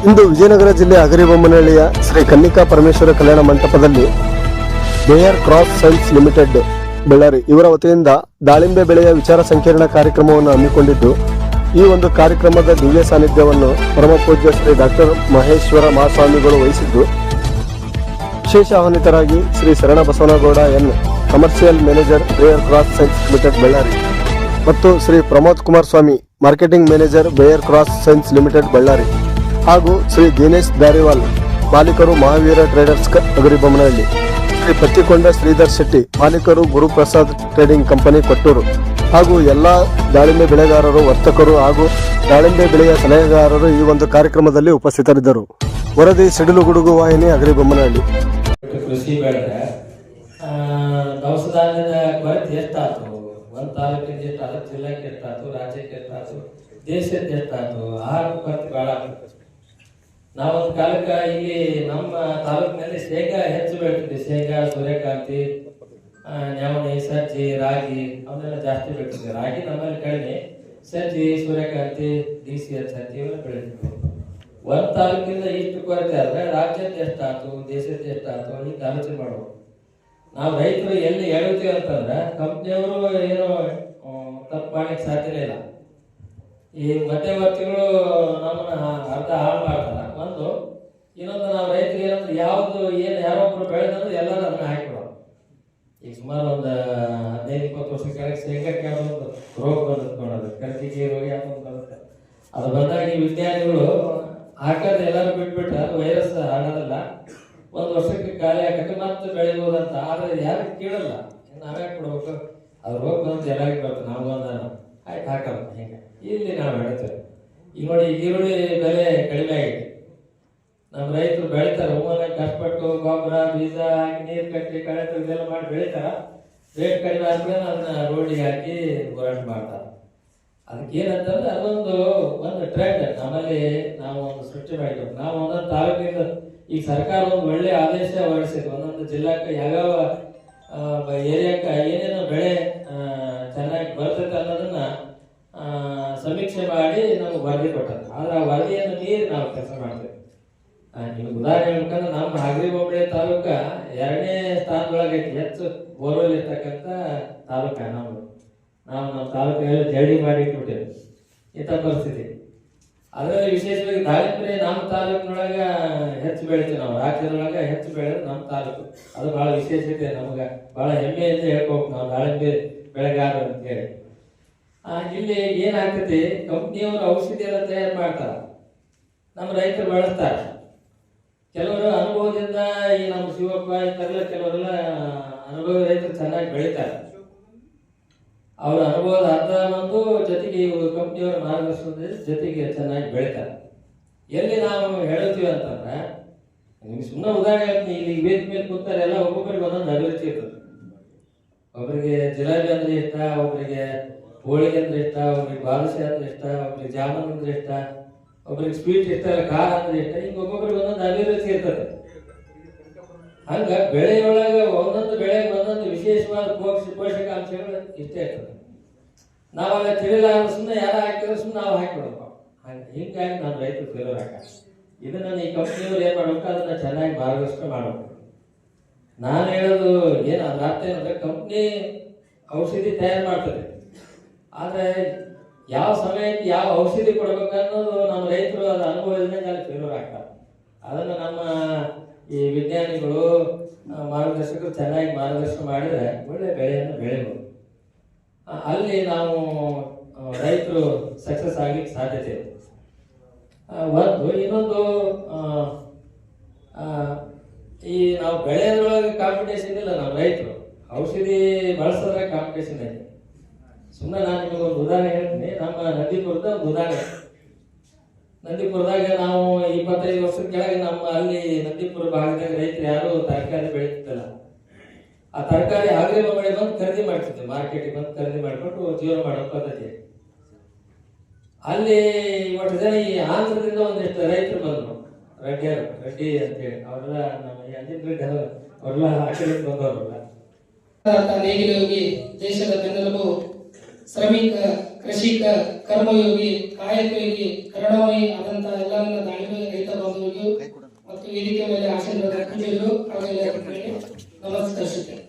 ಇಂದು ವಿಜಯನಗರ ಜಿಲ್ಲೆ ಹಗರಿಬೊಮ್ಮನಹಳ್ಳಿಯ ಶ್ರೀ ಕನ್ನಿಕಾ ಪರಮೇಶ್ವರ ಕಲ್ಯಾಣ ಮಂಟಪದಲ್ಲಿ Bayer Crop Science Limited Ballari ಇವರ ವತಿಯಿಂದ ದಾಳಿಂಬೆ ಬೆಳೆಯ ವಿಚಾರ ಸಂಕಿರಣ ಕಾರ್ಯಕ್ರಮವನ್ನು ಹಮ್ಮಿಕೊಂಡಿದ್ದು, ಈ ಒಂದು ಕಾರ್ಯಕ್ರಮದ ದಿವ್ಯ ಸಾನ್ನಿಧ್ಯವನ್ನು ಪರಮಪೂಜ್ಯ ಶ್ರೀ ಡಾಕ್ಟರ್ ಮಹೇಶ್ವರ ಮಹಾಸ್ವಾಮಿಗಳು ವಹಿಸಿದ್ದು, ವಿಶೇಷ ಆಹ್ವಾನಿತರಾಗಿ Shri Sharana Basavanagouda N, commercial manager Bayer Crop Science Limited Bellary ಮತ್ತು Shri Pramod Kumar Swamy, marketing manager Bayer Crop Science Limited Bellary ಹಾಗೂ ಶ್ರೀ ದಿನೇಶ್ ದಾರಿವಾಲ್, ಮಾಲೀಕರು ಮಹಾವೀರ ಟ್ರೇಡರ್ಸ್ ಹಗರಿಬೊಮ್ಮನಹಳ್ಳಿ, ಶ್ರೀ ಪತ್ತಿಕೊಂಡ ಶ್ರೀಧರ್ ಶೆಟ್ಟಿ, ಮಾಲೀಕರು ಗುರುಪ್ರಸಾದ್ ಟ್ರೇಡಿಂಗ್ ಕಂಪನಿ ಕೊಟ್ಟೂರು ಹಾಗೂ ಎಲ್ಲ ದಾಳಿಂಬೆ ಬೆಳೆಗಾರರು, ವರ್ತಕರು ಹಾಗೂ ದಾಳಿಂಬೆ ಬೆಳೆಯ ಸಲಹೆಗಾರರು ಈ ಒಂದು ಕಾರ್ಯಕ್ರಮದಲ್ಲಿ ಉಪಸ್ಥಿತರಿದ್ದರು. ವರದಿ ಸಿಡಿಲು ಗುಡುಗು ವಾಹಿನಿ ಹಗರಿಬೊಮ್ಮನಹಳ್ಳಿ. ಕೃಷಿ ಬೆಳೆದ್ರೆ ದವಸ ಧಾನ್ಯದ ಕೊರತೆ ಎಷ್ಟಾಯ್ತು, ಒಂದು ತಾಲೂಕಿಂದ ಎಷ್ಟಾಯ್ತು, ಜಿಲ್ಲೆಗೆ ಎಷ್ಟಾಯ್ತು, ರಾಜ್ಯಕ್ಕೆ ಎಷ್ಟಾಯ್ತು, ದೇಶಕ್ಕೆ ಎಷ್ಟಾಯ್ತು, ಆಹಾರ ಕೊರತೆ ಭಾಳ ಆಗ್ತದೆ. ನಾವೊಂದು ಕಾಲಕ್ಕೆ ಇಲ್ಲಿ ನಮ್ಮ ತಾಲೂಕಿನಲ್ಲಿ ಶೇಂಗಾ ಹೆಚ್ಚು ಬೆಳಿತಿದ್ವಿ. ಶೇಂಗಾ, ಸೂರ್ಯಕಾಂತಿ, ನವಣೆ, ಸಜ್ಜಿ, ರಾಗಿ ಅವನ್ನೆಲ್ಲ ಜಾಸ್ತಿ ಬೆಳಿತಿದ್ವಿ. ರಾಗಿ ನಮ್ಮಲ್ಲಿ ಕಡಿಮೆ, ಸಜ್ಜಿ, ಸೂರ್ಯಕಾಂತಿ, DCH ಹತ್ತಿ ಇವೆಲ್ಲ ಬೆಳಿತಿದ್ವಿ. ಒಂದು ತಾಲೂಕಿಂದ ಇಷ್ಟು ಕೊರತೆ ಆದ್ರೆ ರಾಜ್ಯದ ಎಷ್ಟಾಯ್ತು, ದೇಶದ ಎಷ್ಟಾಯ್ತು, ಹಿಂಗೆ ಆಲೋಚನೆ ಮಾಡ್ಬೋದು. ನಾವು ರೈತರು ಎಲ್ಲಿ ಹೇಳ್ತೀವಿ ಅಂತಂದ್ರೆ ಕಂಪ್ನಿಯವರು ಏನೋ ತಪ್ಪು ಮಾಡಲಿಕ್ಕೆ ಸಾಧ್ಯನೇ ಇಲ್ಲ. ಈ ಮಧ್ಯವರ್ತಿಗಳು ನಮ್ಮನ್ನ ಅರ್ಧ ಹಾಳು ಮಾಡ್ತಾರ. ಇನ್ನೊಂದು ನಾವು ರೈತರಿಗೆ ಏನಂದ್ರೆ ಯಾವುದು ಏನು ಯಾರೊಬ್ರು ಬೆಳೆದಂದ್ರೆ ಎಲ್ಲರೂ ಅದನ್ನ ಹಾಕಿಬಿಡೋದು. ಈಗ ಸುಮಾರು ಒಂದು 15-20 ವರ್ಷ ಕೆಳಗೆ ಶೇಂಗಾಕ್ಕೆ ಯಾವುದೋ ರೋಗ ಬಂದದ್ದು ನೋಡೋದು, ಕರ್ಕಿಗೆ ರೋಗ ಯಾವುದೋ ಬರುತ್ತೆ. ಅದು ಬಂದಾಗ ಈ ವಿಜ್ಞಾನಿಗಳು ಹಾಕೋದು ಎಲ್ಲರೂ ಬಿಟ್ಬಿಟ್ರೆ ಅದು ವೈರಸ್ ಆಗೋದಿಲ್ಲ, ಒಂದು ವರ್ಷಕ್ಕೆ ಖಾಲಿ ಹಾಕಕ್ಕೆ ಮತ್ತೆ ಬೆಳಿಬೋದಂತ. ಆದ್ರೆ ಯಾರು ಕೇಳಲ್ಲ, ನಾವೇ ಕೊಡ್ಬೇಕು, ಅದು ರೋಗ ಬಂದು ಎಲ್ಲರಿಗೂ ಬರ್ತದೆ, ನಮಗೊಂದು ಆಯ್ತು ಹಾಕಲ್ಲ. ಹಿಂಗೆ ಇಲ್ಲಿ ನಾವು ಹೇಳ್ತೇವೆ. ಈಗ ನೋಡಿ, ಈರುಳ್ಳಿ ಬೆಲೆ ಕಡಿಮೆ ಆಗಿದೆ. ನಮ್ಮ ರೈತರು ಬೆಳಿತಾರೆ, ಹೂವನ್ನ ಕಷ್ಟಪಟ್ಟು ಗೊಬ್ಬರ ಬೀಜ ಹಾಕಿ ನೀರು ಕಟ್ಟಿ ಕಳೆ ಇದೆಲ್ಲ ಮಾಡಿ ಬೆಳಿತಾರ. ರೇಟ್ ಕಡಿಮೆ ಆದ್ಮೇಲೆ ಅದನ್ನ ರೋಡಿಗೆ ಹಾಕಿ ಹೋರಾಟ ಮಾಡ್ತಾರೆ. ಅದಕ್ಕೆ ಏನಂತಂದ್ರೆ ಅದೊಂದು ಟ್ರೆಂಡ್ ನಮ್ಮಲ್ಲಿ ನಾವು ಒಂದು ಸೃಷ್ಟಿ ಮಾಡಿದ್ವಿ. ನಾವು ಒಂದೊಂದು ತಾಲೂಕಿಂದ ಈಗ ಸರ್ಕಾರ ಒಂದು ಒಳ್ಳೆ ಆದೇಶ ಹೊರಡಿಸಿದ್ರು. ಒಂದೊಂದು ಜಿಲ್ಲಾಕ್ಕೆ ಯಾವ್ಯಾವ ಏರಿಯಾಕ್ಕೆ ಏನೇನು ಬೆಳೆ ಚೆನ್ನಾಗಿ ಬರ್ತೈತೆ ಅನ್ನೋದನ್ನ ಸಮೀಕ್ಷೆ ಮಾಡಿ ನಮ್ಗೆ ವರದಿ ಕೊಟ್ಟರು. ಆದ್ರೆ ಆ ವರದಿಯನ್ನು ಮೀರಿ ನಾವು ಕೆಲಸ ಮಾಡ್ತೇವೆ. ನಿಮ್ಗೆ ಉದಾಹರಣೆ ಹೇಳ್ಬೇಕಂದ್ರೆ ನಮ್ಮ ಹಗರಿಬೊಮ್ಮನಹಳ್ಳಿ ತಾಲೂಕ 2ನೇ ಸ್ಥಾನದೊಳಗೆ ಹೆಚ್ಚು ಬೋರ್ವೆಲ್ ಇರ್ತಕ್ಕಂಥ ತಾಲೂಕ. ನಾವು ನಮ್ಮ ತಾಲೂಕಿನಲ್ಲಿ ಜಲ್ಡಿ ಮಾಡಿ ಇಟ್ಬಿಟ್ಟೇವೆ. ಇಂಥ ಪರಿಸ್ಥಿತಿ. ಅದರಲ್ಲಿ ವಿಶೇಷವಾಗಿ ದಾಳಿಂಬೆ ನಮ್ಮ ತಾಲೂಕಿನೊಳಗೆ ಹೆಚ್ಚು ಬೆಳಿತೀವಿ. ನಾವು ರಾಜ್ಯದೊಳಗೆ ಹೆಚ್ಚು ಬೆಳೆಯೋದು ನಮ್ಮ ತಾಲೂಕು. ಅದು ಬಹಳ ವಿಶೇಷತೆ, ನಮ್ಗೆ ಬಹಳ ಹೆಮ್ಮೆಯಿಂದ ಹೇಳ್ಕೋಬೇಕು ನಾವು ದಾಳಿಂಬೆ ಬೆಳೆಗಾರರು ಅಂತ ಹೇಳಿ. ಇಲ್ಲಿ ಏನಾಗ್ತದೆ, ಕಂಪ್ನಿಯವರು ಔಷಧಿ ಎಲ್ಲ ತಯಾರು ಮಾಡ್ತಾರೆ, ನಮ್ಮ ರೈತರು ಬಳಸ್ತಾರೆ. ಕೆಲವರು ಅನುಭವದಿಂದ ಈ ನಮ್ಮ ಶಿವಪ್ಪ ಇಂಥವೆಲ್ಲ ಕೆಲವರೆಲ್ಲ ಅನುಭವ ರೈತರು ಚೆನ್ನಾಗಿ ಬೆಳಿತಾರೆ. ಅವರ ಅನುಭವದ ಅರ್ಥ ಒಂದು ಜೊತೆಗೆ ಕಂಪ್ನಿಯವರ ಮಾರ್ಗದರ್ಶನದ ಜೊತೆಗೆ ಚೆನ್ನಾಗಿ ಬೆಳಿತಾರೆ. ಎಲ್ಲಿ ನಾವು ಹೇಳ್ತೀವಿ ಅಂತಂದ್ರೆ, ನಿಮ್ಗೆ ಸುಮ್ಮನೆ ಉದಾಹರಣೆ ಹೇಳ್ತೀನಿ. ಇಲ್ಲಿ ವೇದ ಮೇಲೆ ಕೂತಾರೆ ಎಲ್ಲ ಒಬ್ಬೊಬ್ಬರಿಗೆ ಒಂದೊಂದು ಅಭಿರುಚಿ ಇರ್ತದೆ. ಒಬ್ಬರಿಗೆ ಜಿಲಾಬಿ ಅಂದ್ರೆ ಇಷ್ಟ, ಒಬ್ಬರಿಗೆ ಹೋಳಿಗೆ ಅಂದ್ರೆ ಇಷ್ಟ, ಒಬ್ಬರಿಗೆ ಬಾದುಷೆ ಅಂದ್ರೆ ಇಷ್ಟ, ಒಬ್ಬರಿಗೆ ಜಾಮೂನ್ ಅಂದ್ರೆ ಇಷ್ಟ, ಒಬ್ಬರಿಗೆ ಸ್ವೀಟ್ ಇಷ್ಟ, ಖಾರ ಅಂದ್ರೆ ಇಷ್ಟ. ಈಗ ಒಬ್ಬೊಬ್ಬರಿಗೆ ಒಂದೊಂದು ಅಭಿರುಚಿ ಇರ್ತದೆ. ಹಂಗ ಬೆಳೆಯೊಳಗೆ ಒಂದೊಂದು ಬೆಳೆಗೆ ಒಂದೊಂದು ವಿಶೇಷವಾದ ಪೋಷಕಾಂಶಗಳು ಇಷ್ಟೇ ಇರ್ತದೆ. ನಾವೆಲ್ಲ ತಿಳಿಲಾಗ ಸುಮ್ಮನೆ ಯಾರು ಹಾಕಿದ್ರೆ ಸುಮ್ಮನೆ ನಾವು ಹಾಕಿಬಿಡಪ್ಪ. ಹಿಂಗಾಗಿ ನಮ್ಮ ರೈತರು ಫೇಲರ್ ಹಾಕ. ಇದನ್ನ ಈ ಕಂಪ್ನಿಯವ್ರು ಏನ್ ಮಾಡ್ಬೇಕು, ಅದನ್ನ ಚೆನ್ನಾಗಿ ಮಾರ್ಗದರ್ಶನ ಮಾಡ್ಬೇಕು. ನಾನು ಹೇಳೋದು ಏನು ಅದ್ರ ಅರ್ಥ ಏನಂದ್ರೆ, ಕಂಪ್ನಿ ಔಷಧಿ ತಯಾರು ಮಾಡ್ತದೆ, ಆದ್ರೆ ಯಾವ ಸಮಯಕ್ಕೆ ಯಾವ ಔಷಧಿ ಕೊಡ್ಬೇಕು ಅನ್ನೋದು ನಮ್ಮ ರೈತರು ಅದ ಅನುಭವದಿಂದ ಅಲ್ಲಿ ಫೇಲರ್ ಆಗ್ತಾರೆ. ಅದನ್ನು ನಮ್ಮ ಈ ವಿಜ್ಞಾನಿಗಳು ಮಾರ್ಗದರ್ಶಕರು ಚೆನ್ನಾಗಿ ಮಾರ್ಗದರ್ಶನ ಮಾಡಿದ್ರೆ ಒಳ್ಳೆ ಬೆಳೆಯನ್ನು ಬೆಳೆಯಬಹುದು. ಅಲ್ಲಿ ನಾವು ರೈತರು ಸಕ್ಸಸ್ ಆಗ್ಲಿಕ್ಕೆ ಸಾಧ್ಯತೆ ಇದೆ. ಇನ್ನೊಂದು ಈ ನಾವು ಬೆಳೆಯೊಳಗೆ ಕಾಂಪಿಟೇಷನ್ ಇಲ್ಲ. ನಮ್ಮ ರೈತರು ಔಷಧಿ ಬಳಸೋದ್ರೆ ಕಾಂಪಿಟೇಷನ್ ಐತೆ. ಸುಮ್ಮನೆ ನಾನು ನಿಮಗೆ ಒಂದು ಉದಾಹರಣೆ ಹೇಳ್ತೀನಿ. ನಮ್ಮ ನಂದಿಪುರದ ಒಂದು ಉದಾಹರಣೆ. ನಂದಿಪುರದಾಗ ನಾವು 25 ವರ್ಷದ ಕೆಳಗೆ ನಮ್ಮ ಅಲ್ಲಿ ನಂದಿಪುರ ಭಾಗದಾಗ ರೈತರು ಯಾರು ತರಕಾರಿ ಬೆಳೀತಿದ್ದಲ್ಲ. ಆ ತರಕಾರಿ ಹಗರಿಬೊಮ್ಮನಹಳ್ಳಿ ಬಂದು ಖರೀದಿ ಮಾಡ್ತಿದ್ದೆ, ಮಾರ್ಕೆಟಿಗೆ ಬಂದು ಖರೀದಿ ಮಾಡಿಕೊಂಡು ಜೀವನ ಮಾಡೋ ಪದ್ಧತಿ. ಅಲ್ಲಿ ಒಟ್ಟು ಜನ ಈ ಆಂಧ್ರದಿಂದ ಒಂದಿಷ್ಟು ರೈತರು ಬಂದರು, ರೆಡ್ಡಿ ಅಂತೇಳಿ. ಅವರೆಲ್ಲ ನಮ್ಮ ಅಂಜಿನ ರೆಡ್ಡಿ ಅವರೆಲ್ಲ ಆ ಕಡೆ ಬಂದವರಲ್ಲ. ನೇಗಿಲು ಹೋಗಿ ದೇಶದ ಬೆನ್ನೆಲುಬು ಶ್ರಮಿಕ ಕೃಷಿಕ ಕರ್ಮಯೋಗಿ ಕಾಯಕಯೋಗಿ ಕರುಣಾಮಯಿ ಆದಂತಹ ಎಲ್ಲ ನನ್ನ ದಾಳಿಂಬೆ ರೈತ ಬಾಂಧವರಿಗೂ ಮತ್ತು ವೇದಿಕೆ ಮೇಲೆ ಆಶೀರ್ವಾದ ಪೂಜೆಗಳು ಹಾಗೂ ನಮಸ್ಕರಿಸುತ್ತೇನೆ.